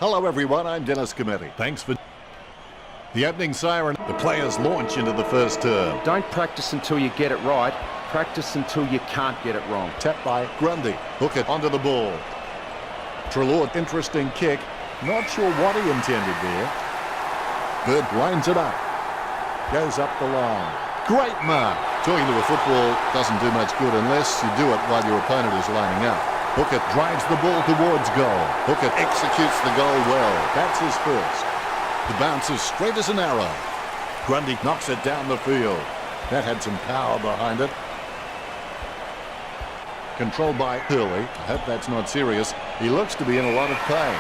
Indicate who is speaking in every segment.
Speaker 1: Hello everyone, I'm Dennis Cometti. Thanks for the opening siren. The players launch into the first term.
Speaker 2: Don't practice until you get it right. Practice until you can't get it wrong.
Speaker 1: Tapped by Grundy. Hook it onto the ball. Treloar, interesting kick. Not sure what he intended there. Bird lines it up. Goes up the line. Great mark. Talking to a football doesn't do much good unless you do it while your opponent is lining up. Hookett drives the ball towards goal. Hookett executes the goal well. That's his first. The bounce is straight as an arrow. Grundy knocks it down the field. That had some power behind it. Controlled by Hurley. I hope that's not serious. He looks to be in a lot of pain.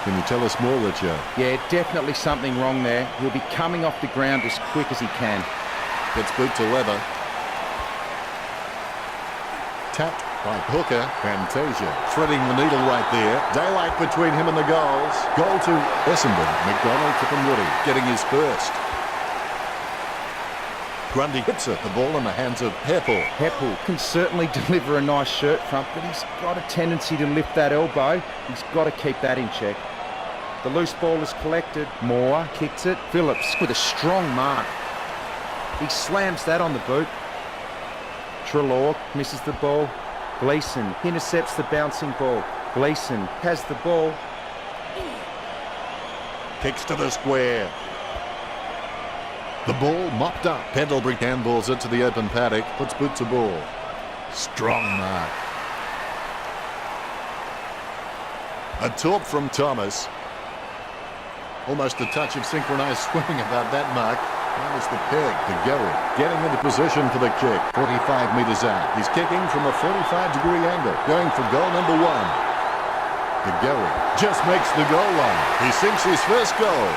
Speaker 1: Can you tell us more, Richard?
Speaker 2: Yeah, definitely something wrong there. He'll be coming off the ground as quick as he can.
Speaker 1: Gets boot to leather. Tapped by Hooker. Fantasia threading the needle right there. Daylight between him and the goals. Goal to Essendon. McDonald, Tipungwuti getting his first. Grundy hits it. The ball in the hands of Heppel.
Speaker 2: Heppel can certainly deliver a nice shirt front, but he's got a tendency to lift that elbow. He's got to keep that in check. The loose ball is collected. Moore kicks it. Phillips with a strong mark. He slams that on the boot. Treloar misses the ball. Gleeson intercepts the bouncing ball. Gleeson has the ball.
Speaker 1: Kicks to the square. The ball mopped up. Pendlebury handballs it to the open paddock. Puts boot to ball. Strong mark. A talk from Thomas. Almost a touch of synchronised swimming about that mark. Minus the peg to Gary. Getting into position for the kick. 45 metres out. He's kicking from a 45-degree angle. Going for goal number 1. De Gary just makes the goal line. He sinks his first goal.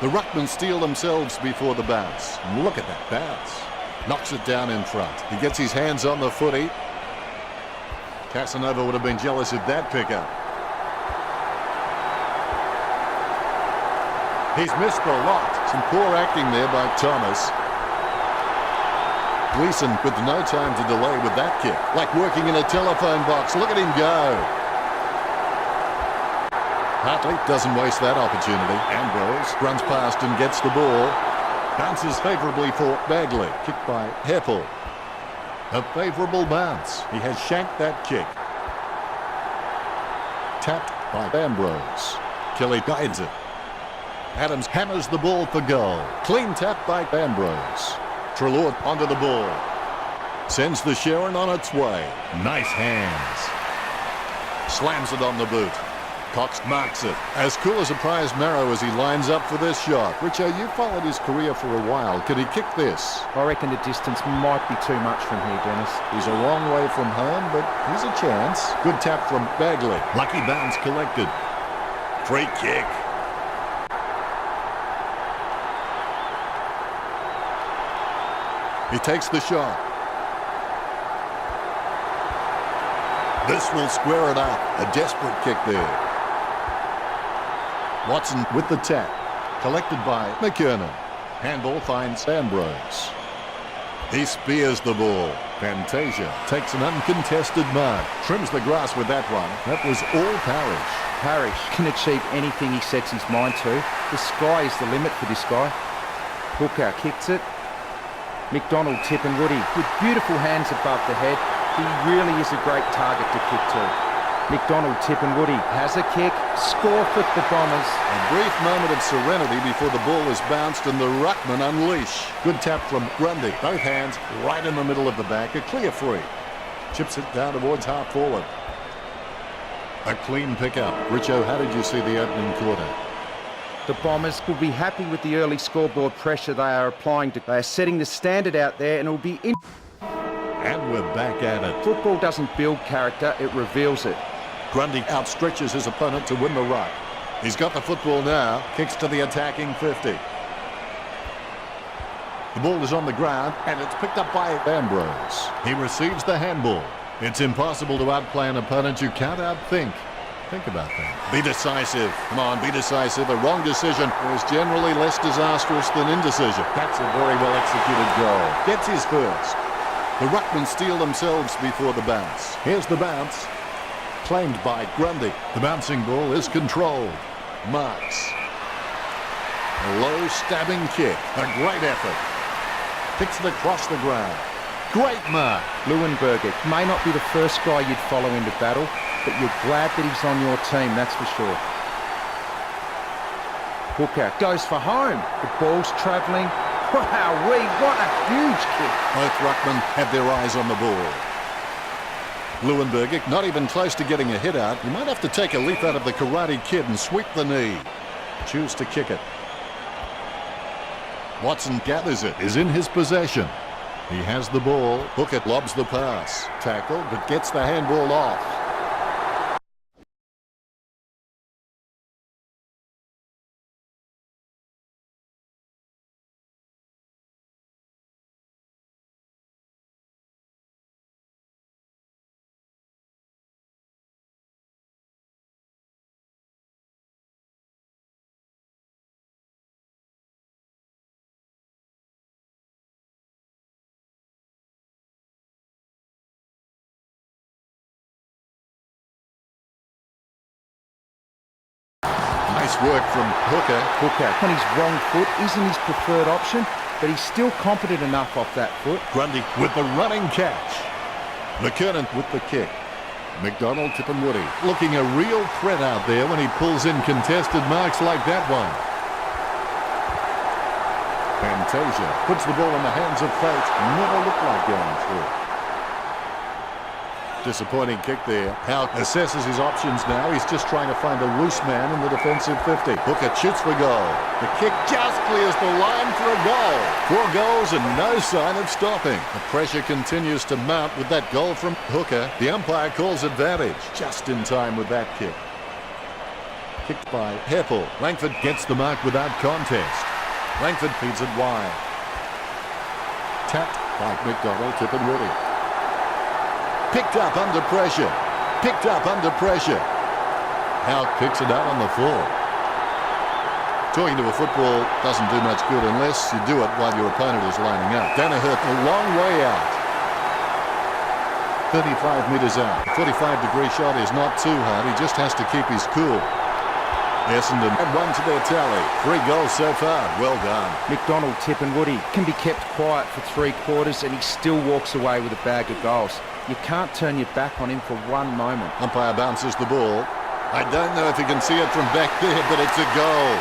Speaker 1: The Ruckmen steal themselves before the bounce. And look at that bounce. Knocks it down in front. He gets his hands on the footy. Casanova would have been jealous of that pickup. He's missed a lot. Some poor acting there by Thomas. Gleeson with no time to delay with that kick. Like working in a telephone box. Look at him go. Hartley doesn't waste that opportunity. Ambrose runs past and gets the ball. Bounces favourably for Bagley. Kicked by Heppel. A favourable bounce. He has shanked that kick. Tapped by Ambrose. Kelly guides it. Adams hammers the ball for goal. Clean tap by Ambrose. Treloar onto the ball. Sends the Sharon on its way. Nice hands. Slams it on the boot. Cox marks it. As cool as a prize marrow as he lines up for this shot. Richo, you followed his career for a while. Could he kick this?
Speaker 2: I reckon the distance might be too much from here, Dennis.
Speaker 1: He's a long way from home, but here's a chance. Good tap from Bagley. Lucky bounce collected. Free kick. He takes the shot. This will square it up. A desperate kick there. Watson with the tap. Collected by McKernan. Handball finds Ambrose. He spears the ball. Fantasia takes an uncontested mark. Trims the grass with that one. That was all Parrish.
Speaker 2: Parrish can achieve anything he sets his mind to. The sky is the limit for this guy. Hooker kicks it. McDonald, Tipungwuti with beautiful hands above the head. He really is a great target to kick to. McDonald, Tipungwuti has a kick. Score for the Bombers.
Speaker 1: A brief moment of serenity before the ball is bounced and the Ruckmen unleash. Good tap from Grundy. Both hands right in the middle of the back. A clear free. Chips it down towards half forward. A clean pickup. Richo, how did you see the opening quarter?
Speaker 2: The Bombers will be happy with the early scoreboard pressure they are applying. They are setting the standard out there, and it will be in.
Speaker 1: And we're back at it.
Speaker 2: Football doesn't build character, it reveals it.
Speaker 1: Grundy outstretches his opponent to win the ruck. He's got the football now. Kicks to the attacking 50. The ball is on the ground, and it's picked up by Ambrose. He receives the handball. It's impossible to outplay an opponent you can't outthink. Think about that. Be decisive. Come on, be decisive. A wrong decision is generally less disastrous than indecision. That's a very well executed goal. Gets his first. The Ruckmen steel themselves before the bounce. Here's the bounce. Claimed by Grundy. The bouncing ball is controlled. Marks. A low stabbing kick. A great effort. Kicks it across the ground. Great mark.
Speaker 2: Leuenberger may not be the first guy you'd follow into battle, but you're glad that he's on your team, that's for sure. Hooker goes for home. The ball's travelling. Wowee, what a huge kick.
Speaker 1: Both Ruckmen have their eyes on the ball. Leuenberger not even close to getting a hit out. He might have to take a leaf out of the Karate Kid and sweep the knee. Choose to kick it. Watson gathers it, is in his possession. He has the ball. Hooker lobs the pass. Tackle, but gets the handball off. Nice work from Hooker.
Speaker 2: Hooker on his wrong foot isn't his preferred option, but he's still competent enough off that foot.
Speaker 1: Grundy with the running catch. McKernan with the kick. McDonald, Tipungwuti looking a real threat out there when he pulls in contested marks like that one. Fantasia puts the ball in the hands of fate. Never looked like going through. Disappointing kick there. Howe assesses his options now. He's just trying to find a loose man in the defensive 50. Hooker shoots for goal. The kick just clears the line for a goal. 4 goals and no sign of stopping. The pressure continues to mount with that goal from Hooker. The umpire calls advantage. Just in time with that kick. Kicked by Heppel. Langford gets the mark without contest. Langford feeds it wide. Tapped by McDonald, Tipungwuti. Picked up under pressure. Picked up under pressure. Howe picks it out on the full. Talking to a football doesn't do much good unless you do it while your opponent is lining up. Danaher a long way out. 35 metres out. A 45-degree shot is not too hard. He just has to keep his cool. Essendon add 1 to their tally. 3 goals so far. Well done.
Speaker 2: McDonald, Tipungwuti can be kept quiet for 3 quarters and he still walks away with a bag of goals. You can't turn your back on him for 1 moment.
Speaker 1: Umpire bounces the ball. I don't know if you can see it from back there, but it's a goal.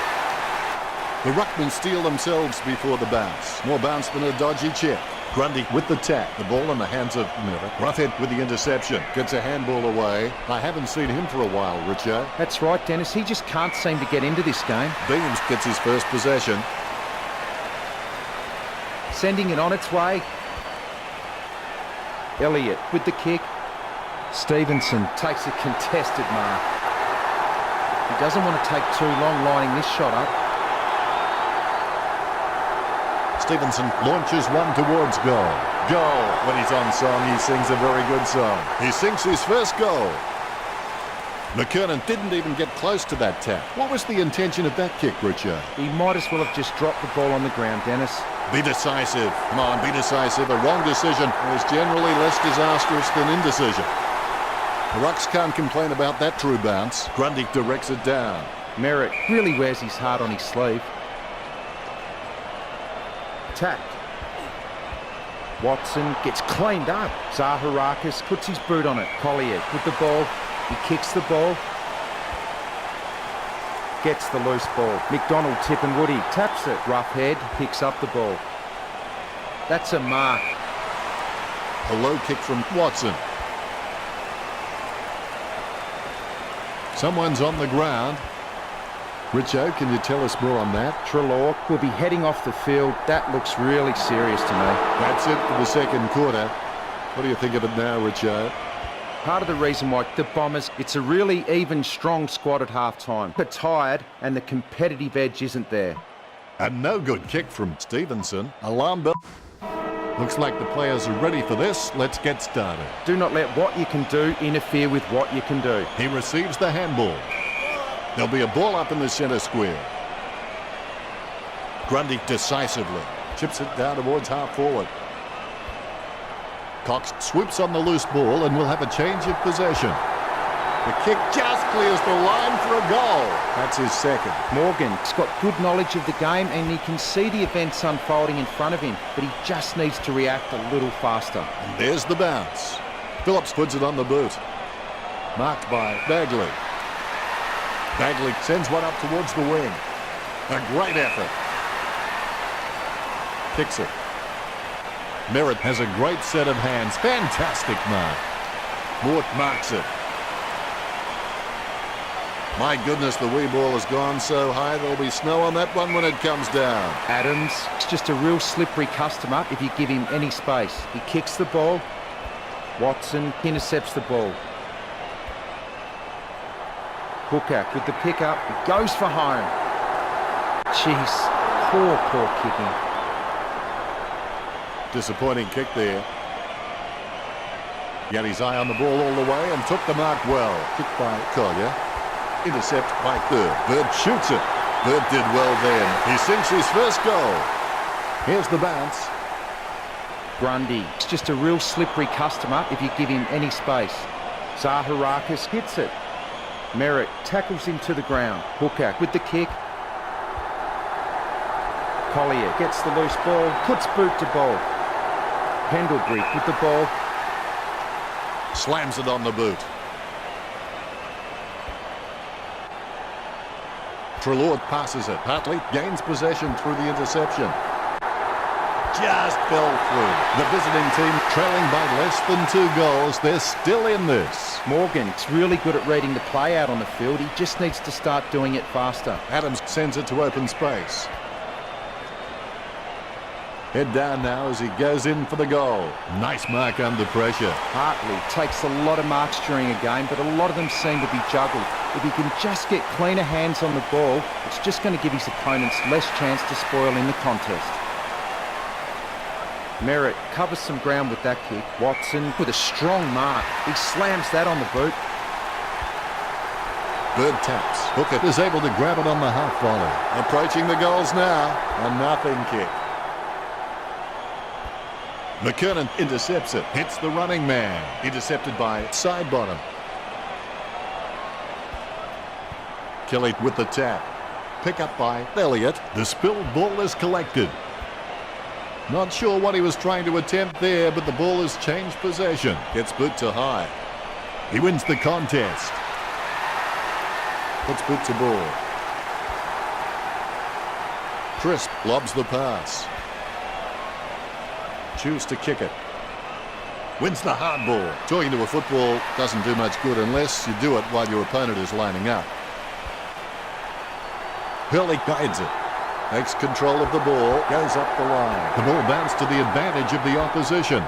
Speaker 1: The Ruckmen steel themselves before the bounce. More bounce than a dodgy chip. Grundy with the tap. The ball in the hands of Miller. Roughead with the interception. Gets a handball away. I haven't seen him for a while, Richo.
Speaker 2: That's right, Dennis. He just can't seem to get into this game.
Speaker 1: Beams gets his first possession.
Speaker 2: Sending it on its way. Elliott with the kick. Stevenson takes a contested mark. He doesn't want to take too long lining this shot up.
Speaker 1: Stevenson launches one towards goal. Goal. When he's on song, he sings a very good song. He sinks his first goal. McKernan didn't even get close to that tap. What was the intention of that kick, Richard?
Speaker 2: He might as well have just dropped the ball on the ground, Dennis.
Speaker 1: Be decisive. Come on, be decisive. A wrong decision is generally less disastrous than indecision. The Rucks can't complain about that true bounce. Grundy directs it down.
Speaker 2: Merritt really wears his heart on his sleeve. Tapped. Watson gets cleaned up. Zaharakis puts his boot on it. Collier with the ball. He kicks the ball. Gets the loose ball. McDonald, Tipungwuti taps it. Roughead picks up the ball. That's a mark.
Speaker 1: A low kick from Watson. Someone's on the ground. Richo, can you tell us more on that?
Speaker 2: Treloar will be heading off the field. That looks really serious to me.
Speaker 1: That's it for the second quarter. What do you think of it now, Richo?
Speaker 2: Part of the reason why the Bombers, it's a really even, strong squad at half-time. They're tired and the competitive edge isn't there.
Speaker 1: A no-good kick from Stevenson. Alarm bell. Looks like the players are ready for this. Let's get started.
Speaker 2: Do not let what you can do interfere with what you can do.
Speaker 1: He receives the handball. There'll be a ball up in the centre square. Grundy decisively chips it down towards half forward. Cox swoops on the loose ball and will have a change of possession. The kick just clears the line for a goal. That's his second.
Speaker 2: Morgan's got good knowledge of the game and he can see the events unfolding in front of him, but he just needs to react a little faster.
Speaker 1: And there's the bounce. Phillips puts it on the boot. Marked by Bagley. Bagley sends one up towards the wing. A great effort. Kicks it. Merritt has a great set of hands. Fantastic mark. Mort marks it. My goodness, the wee ball has gone so high there'll be snow on that one when it comes down.
Speaker 2: Adams is just a real slippery customer if you give him any space. He kicks the ball. Watson intercepts the ball. Hooker with the pickup. He goes for home. Jeez, poor kicking.
Speaker 1: Disappointing kick there. He had his eye on the ball all the way and took the mark well. Kicked by Collier. Intercept by Bird. Bird shoots it. Bird did well then. He sinks his first goal. Here's the bounce.
Speaker 2: Grundy is just a real slippery customer if you give him any space. Zaharakis hits it. Merritt tackles him to the ground. Hooker with the kick. Collier gets the loose ball, puts boot to ball. Pendlebury with the ball.
Speaker 1: Slams it on the boot. Treloar passes it. Hartley gains possession through the interception. Just fell through. The visiting team trailing by less than 2 goals. They're still in this.
Speaker 2: Morgan's really good at reading the play out on the field. He just needs to start doing it faster.
Speaker 1: Adams sends it to open space. Head down now as he goes in for the goal. Nice mark under pressure.
Speaker 2: Hartley takes a lot of marks during a game, but a lot of them seem to be juggled. If he can just get cleaner hands on the ball, it's just going to give his opponents less chance to spoil in the contest. Merritt covers some ground with that kick. Watson with a strong mark. He slams that on the boot.
Speaker 1: Bird taps. Hooker is able to grab it on the half volley. Approaching the goals now. A nothing kick. McKernan intercepts it. Hits the running man. Intercepted by Sidebottom. Kelly with the tap. Pick up by Elliott. The spilled ball is collected. Not sure what he was trying to attempt there, but the ball has changed possession. Gets boot to high. He wins the contest. Puts boot to ball. Crisp lobs the pass. Choose to kick it. Wins the hard ball. Talking to a football doesn't do much good unless you do it while your opponent is lining up. Hurley guides it. Takes control of the ball. Goes up the line. The ball bounced to the advantage of the opposition.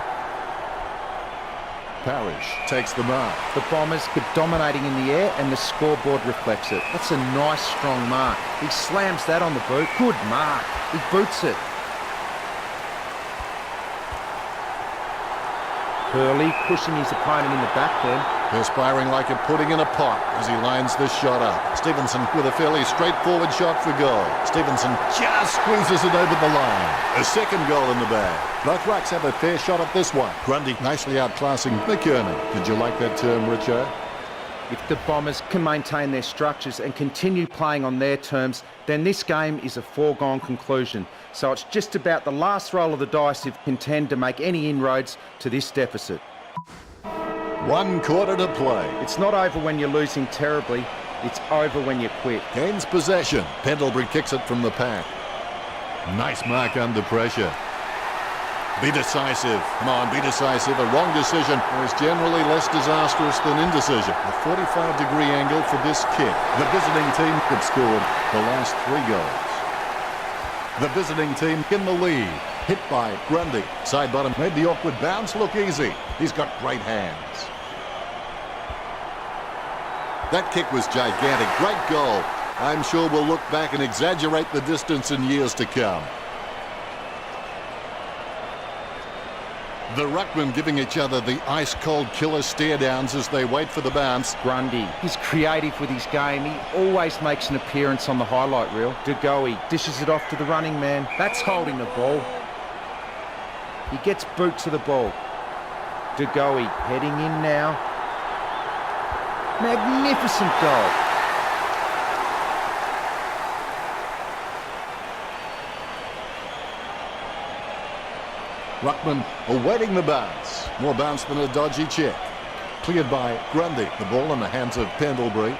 Speaker 1: Parrish takes the mark.
Speaker 2: The Bombers keep dominating in the air and the scoreboard reflects it. That's a nice strong mark. He slams that on the boot. Good mark. He boots it. Hurley pushing his opponent in the back then.
Speaker 1: Perspiring like a pudding in a pot as he lines this shot up. Stevenson with a fairly straightforward shot for goal. Stevenson just squeezes it over the line. A second goal in the bag. Both rucks have a fair shot at this one. Grundy nicely outclassing McKernan. Did you like that term, Richo?
Speaker 2: If the Bombers can maintain their structures and continue playing on their terms, then this game is a foregone conclusion. So it's just about the last roll of the dice if they intend to make any inroads to this deficit.
Speaker 1: 1 quarter to play.
Speaker 2: It's not over when you're losing terribly, it's over when you quit.
Speaker 1: Gains possession. Pendlebury kicks it from the pack. Nice mark under pressure. Be decisive. Come on, be decisive. A wrong decision is generally less disastrous than indecision. A 45-degree angle for this kick. The visiting team have scored the last 3 goals. The visiting team in the lead. Hit by Grundy. Sidebottom made the awkward bounce look easy. He's got great hands. That kick was gigantic. Great goal. I'm sure we'll look back and exaggerate the distance in years to come. The ruckmen giving each other the ice-cold killer stare-downs as they wait for the bounce.
Speaker 2: Grundy, he's creative with his game. He always makes an appearance on the highlight reel. De Goey dishes it off to the running man. That's holding the ball. He gets boot to the ball. De Goey heading in now. Magnificent goal.
Speaker 1: Ruckman awaiting the bounce. More bounce than a dodgy check. Cleared by Grundy. The ball in the hands of Pendlebury.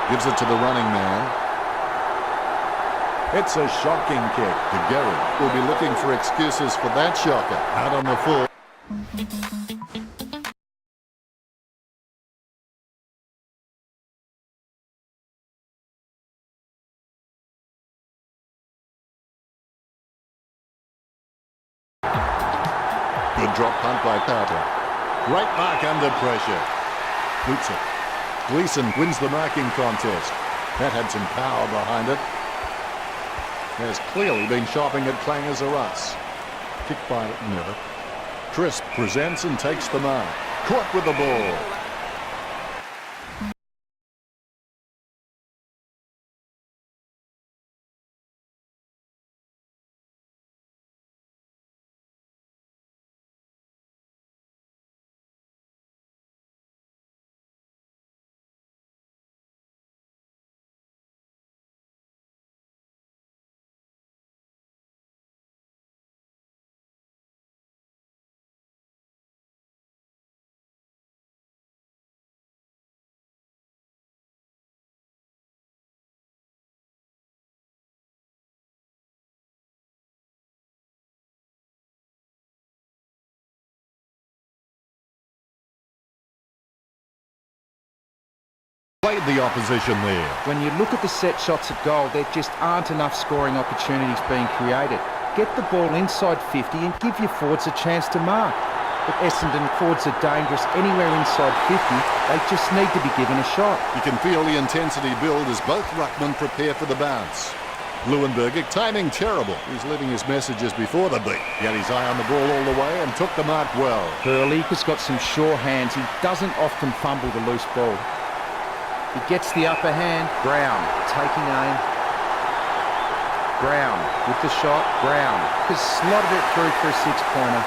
Speaker 1: Gives it to the running man. It's a shocking kick. De Goey will be looking for excuses for that shocker. Out on the full. Good drop punt by Carter. Great mark under pressure. Boots it. Gleeson wins the marking contest. That had some power behind it. Has clearly been shopping at Clangers or us. Kicked by Miller. Crisp presents and takes the mark. Caught with the ball. Played the opposition there.
Speaker 2: When you look at the set shots at goal, there just aren't enough scoring opportunities being created. Get the ball inside 50 and give your forwards a chance to mark. But Essendon forwards are dangerous anywhere inside 50. They just need to be given a shot.
Speaker 1: You can feel the intensity build as both ruckmen prepare for the bounce. Leuenberger timing terrible. He's leaving his messages before the beat. He had his eye on the ball all the way and took the mark well.
Speaker 2: Hurley has got some sure hands. He doesn't often fumble the loose ball. He gets the upper hand. Brown taking aim. Brown with the shot. Brown has slotted it through for a six-pointer.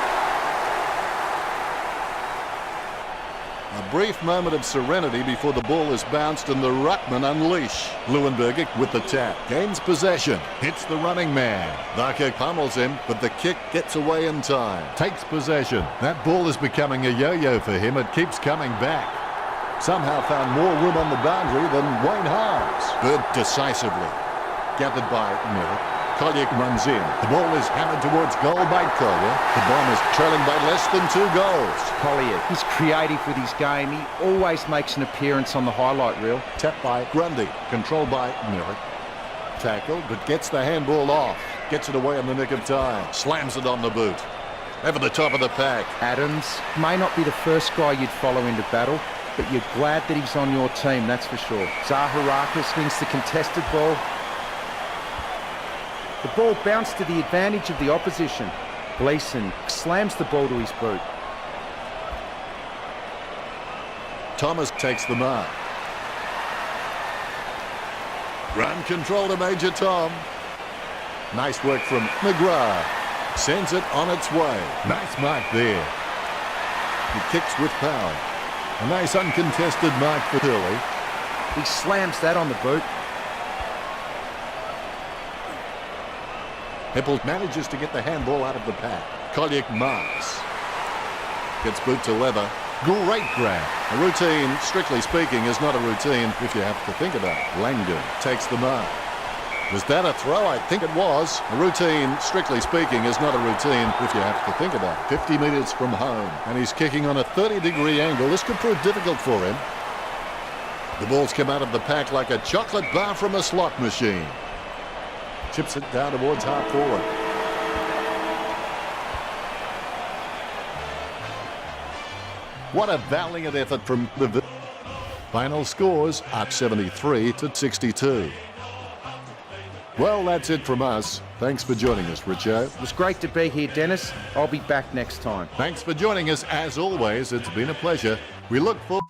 Speaker 1: A brief moment of serenity before the ball is bounced and the ruckmen unleash. Leuenberger with the tap. Gains possession. Hits the running man. Barker pummels him, but the kick gets away in time. Takes possession. That ball is becoming a yo-yo for him. It keeps coming back. Somehow found more room on the boundary than Wayne Harms. Bird decisively. Gathered by Miller. Collier runs in. The ball is hammered towards goal by Collier. The Bombers trailing by less than 2 goals.
Speaker 2: Collier, he's creative with his game. He always makes an appearance on the highlight reel.
Speaker 1: Tapped by Grundy. Controlled by Miller. Tackled, but gets the handball off. Gets it away in the nick of time. Slams it on the boot. Over the top of the pack.
Speaker 2: Adams may not be the first guy you'd follow into battle, but you're glad that he's on your team, that's for sure. Zaharakis wins the contested ball. The ball bounced to the advantage of the opposition. Gleeson slams the ball to his boot.
Speaker 1: Thomas takes the mark. Run control to Major Tom. Nice work from McGrath. Sends it on its way. Nice mark there. He kicks with power. A nice uncontested mark for Hurley.
Speaker 2: He slams that on the boot.
Speaker 1: Heppel manages to get the handball out of the pack. Collier marks. Gets boot to leather. Great grab. A routine, strictly speaking, is not a routine if you have to think about it. Langdon takes the mark. Was that a throw? I think it was. A routine, strictly speaking, is not a routine if you have to think about it. 50 metres from home. And he's kicking on a 30-degree angle. This could prove difficult for him. The ball's come out of the pack like a chocolate bar from a slot machine. Chips it down towards half forward. What a valiant effort from the... Final scores are 73 to 62. Well, that's it from us. Thanks for joining us, Richo.
Speaker 2: It was great to be here, Dennis. I'll be back next time.
Speaker 1: Thanks for joining us as always. It's been a pleasure. We look forward